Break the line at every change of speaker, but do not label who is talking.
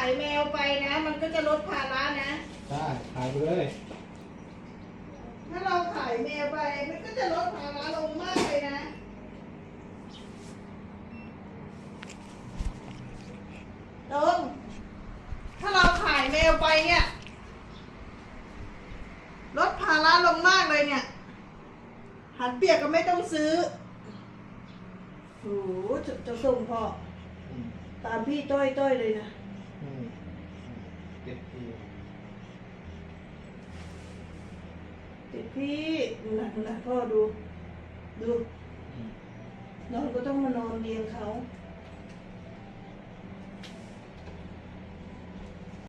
ายแมวไปนะ มันก็จะลดภาระนะ
ได้ขายไปเลย
ถ้าเราขายแมวไปมันก็จะลดภาระลงมากเลยนะตรงถ้าเราขายแมวไปเนี่ยลดภาระลงมากเลยเนี่ยหันเปียกก็ไม่ต้องซื้อโอ้โหจะส่งพ่อ
อืม
ตามพี่ต้อยเลยนะ
อืมเจ็บที
ติดพี่นะพ่อดู
อืม
นอนก็ต้องมานอนเลี้ยงเขา